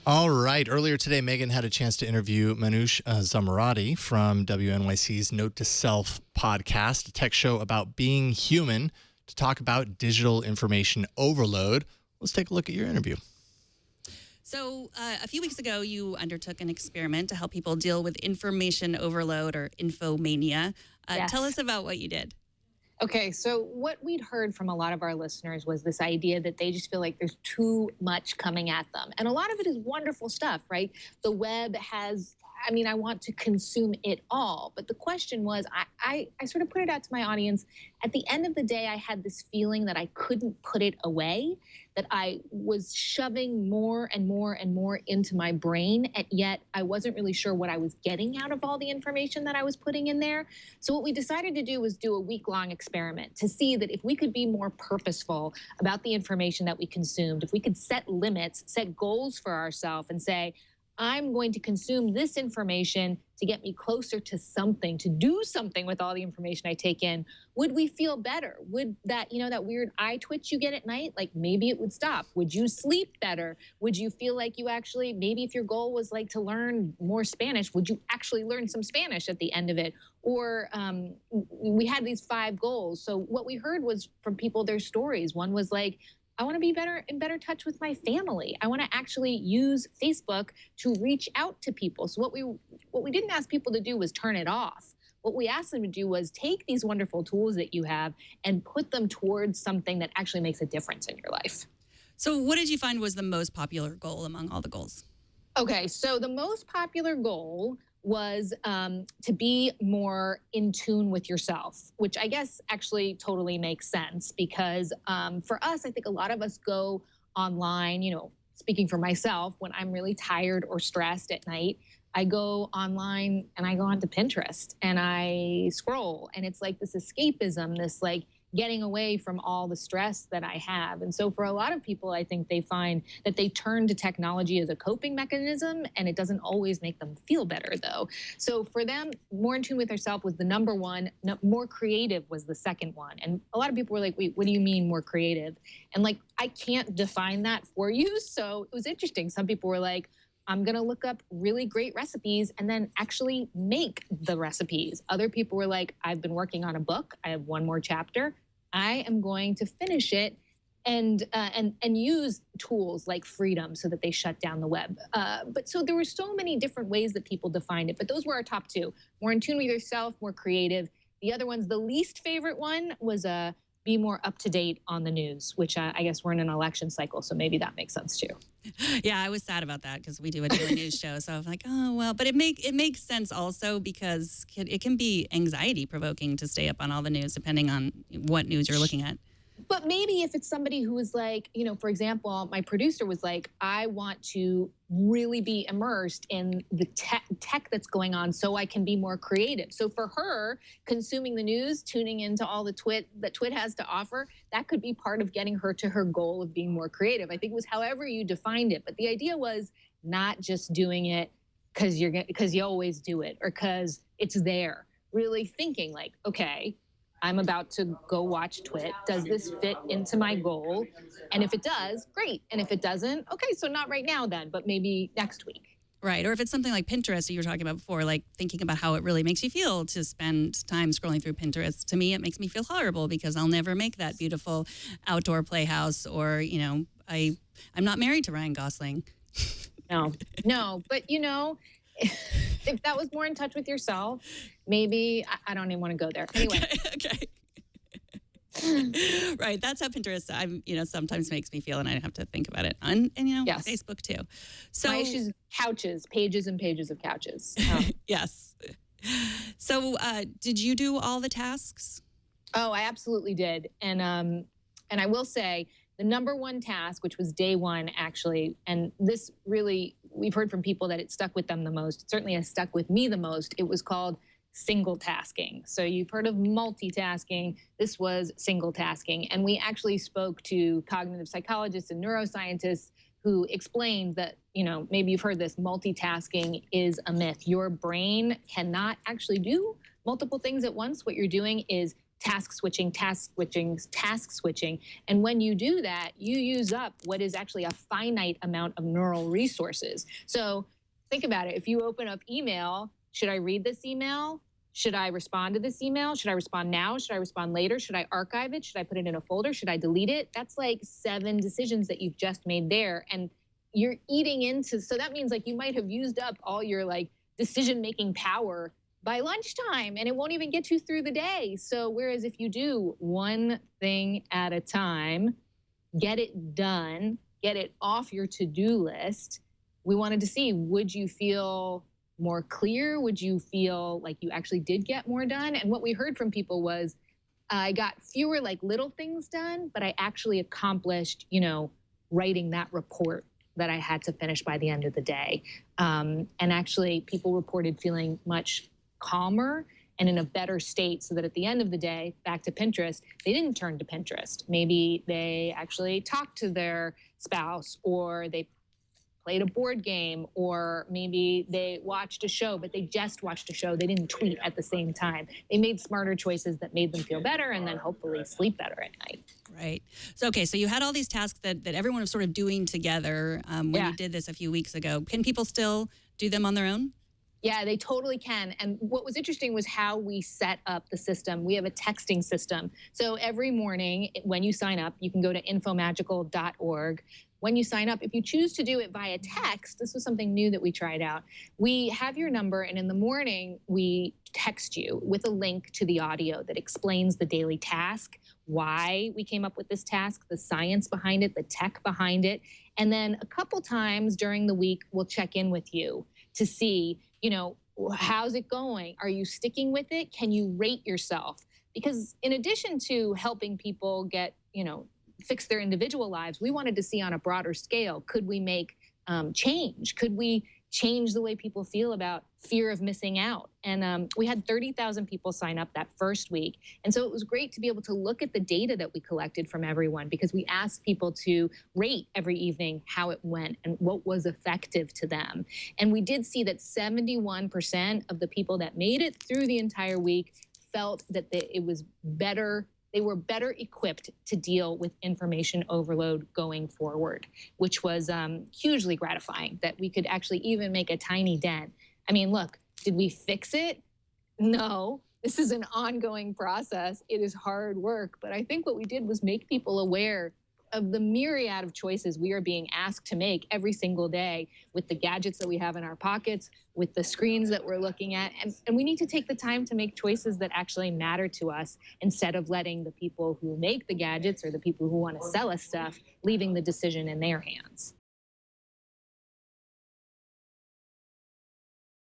All right. Earlier today, Megan had a chance to interview Manoush Zomorodi from WNYC's Note to Self podcast, a tech show about being human, to talk about digital information overload. Let's take a look at your interview. So a few weeks ago, you undertook an experiment to help people deal with information overload or infomania. Yes. Tell us about what you did. Okay, so what we'd heard from a lot of our listeners was this idea that they just feel like there's too much coming at them. And a lot of it is wonderful stuff, right? The web has, I want to consume it all. But the question was, I sort of put it out to my audience. At the end of the day, I had this feeling that I couldn't put it away, that I was shoving more and more and more into my brain, and yet I wasn't really sure what I was getting out of all the information that I was putting in there. So what we decided to do was do a week-long experiment to see that if we could be more purposeful about the information that we consumed, if we could set limits, set goals for ourselves and say, I'm going to consume this information to get me closer to something, to do something with all the information I take in, would we feel better? Would that, that weird eye twitch you get at night, like maybe it would stop? Would you sleep better? Would you feel like you actually, maybe if your goal was like to learn more Spanish, would you actually learn some Spanish at the end of it? Or we had these 5 goals. So what we heard was from people, their stories. One was like, I want to be in better touch with my family. I want to actually use Facebook to reach out to people. So what we didn't ask people to do was turn it off. What we asked them to do was take these wonderful tools that you have and put them towards something that actually makes a difference in your life. So what did you find was the most popular goal among all the goals? Okay, so the most popular goal was to be more in tune with yourself, which I guess actually totally makes sense because for us, I think a lot of us go online, speaking for myself, when I'm really tired or stressed at night, I go online and I go onto Pinterest and I scroll, and it's like this escapism, this like getting away from all the stress that I have. And so for a lot of people, I think they find that they turn to technology as a coping mechanism, and it doesn't always make them feel better though. So for them, more in tune with herself was the number one, more creative was the second one. And a lot of people were like, wait, what do you mean more creative? And like, I can't define that for you. So it was interesting. Some people were like, I'm going to look up really great recipes and then actually make the recipes. Other people were like, I've been working on a book. I have one more chapter. I am going to finish it and use tools like Freedom so that they shut down the web. But so there were so many different ways that people defined it, but those were our top 2. More in tune with yourself, more creative. The other ones, the least favorite one was be more up to date on the news, which I guess we're in an election cycle, so maybe that makes sense too. Yeah, I was sad about that because we do a daily news show. So I was like, oh, well, but it makes sense also because it can be anxiety provoking to stay up on all the news depending on what news you're looking at. But maybe if it's somebody who is like, for example, my producer was like, I want to really be immersed in the tech that's going on so I can be more creative. So for her, consuming the news, tuning into all the TWiT that TWiT has to offer, that could be part of getting her to her goal of being more creative. I think it was however you defined it. But the idea was not just doing it because you always do it or because it's there. Really thinking like, okay, I'm about to go watch TWiT. Does this fit into my goal? And if it does, great. And if it doesn't, okay, so not right now then, but maybe next week. Right. Or if it's something like Pinterest that you were talking about before, like thinking about how it really makes you feel to spend time scrolling through Pinterest. To me, it makes me feel horrible because I'll never make that beautiful outdoor playhouse or, I'm not married to Ryan Gosling. No, but if that was more in touch with yourself, maybe I don't even want to go there. Anyway. Okay. Right. That's how Pinterest, sometimes makes me feel, and I have to think about it. And yes. Facebook too. So my issue is couches, pages and pages of couches. Yes. So did you do all the tasks? Oh, I absolutely did. And I will say the number one task, which was day 1 actually, and this really, we've heard from people that it stuck with them the most. It certainly has stuck with me the most. It was called single tasking. So you've heard of multitasking. This was single tasking. And we actually spoke to cognitive psychologists and neuroscientists who explained that, maybe you've heard this, multitasking is a myth. Your brain cannot actually do multiple things at once. What you're doing is task switching, task switching, task switching. And when you do that, you use up what is actually a finite amount of neural resources. So think about it. If you open up email, should I read this email? Should I respond to this email? Should I respond now? Should I respond later? Should I archive it? Should I put it in a folder? Should I delete it? That's like 7 decisions that you've just made there. And you're eating into, so that means like you might have used up all your like decision-making power by lunchtime, and it won't even get you through the day. So whereas if you do one thing at a time, get it done, get it off your to-do list, we wanted to see, would you feel more clear? Would you feel like you actually did get more done? And what we heard from people was, I got fewer like little things done, but I actually accomplished, writing that report that I had to finish by the end of the day. And actually people reported feeling much calmer and in a better state, so that at the end of the day, back to Pinterest, they didn't turn to Pinterest. Maybe they actually talked to their spouse, or they played a board game, or maybe they watched a show, but they just watched a show. They didn't tweet at the same time. They made smarter choices that made them feel better and then hopefully sleep better at night. Right. So, okay, so you had all these tasks that everyone was sort of doing together when you did this a few weeks ago. Can people still do them on their own? Yeah, they totally can. And what was interesting was how we set up the system. We have a texting system. So every morning when you sign up, you can go to infomagical.org. When you sign up, if you choose to do it via text, this was something new that we tried out. We have your number, and in the morning, we text you with a link to the audio that explains the daily task, why we came up with this task, the science behind it, the tech behind it. And then a couple times during the week, we'll check in with you to see, how's it going? Are you sticking with it? Can you rate yourself? Because in addition to helping people get, fix their individual lives, we wanted to see on a broader scale, could we make change? Could we change the way people feel about fear of missing out? And we had 30,000 people sign up that first week. And so it was great to be able to look at the data that we collected from everyone, because we asked people to rate every evening how it went and what was effective to them. And we did see that 71% of the people that made it through the entire week felt that it was better. They were better equipped to deal with information overload going forward, which was hugely gratifying, that we could actually even make a tiny dent. I mean, look, did we fix it? No, this is an ongoing process. It is hard work, but I think what we did was make people aware of the myriad of choices we are being asked to make every single day with the gadgets that we have in our pockets, with the screens that we're looking at. And we need to take the time to make choices that actually matter to us, instead of letting the people who make the gadgets or the people who want to sell us stuff, leaving the decision in their hands.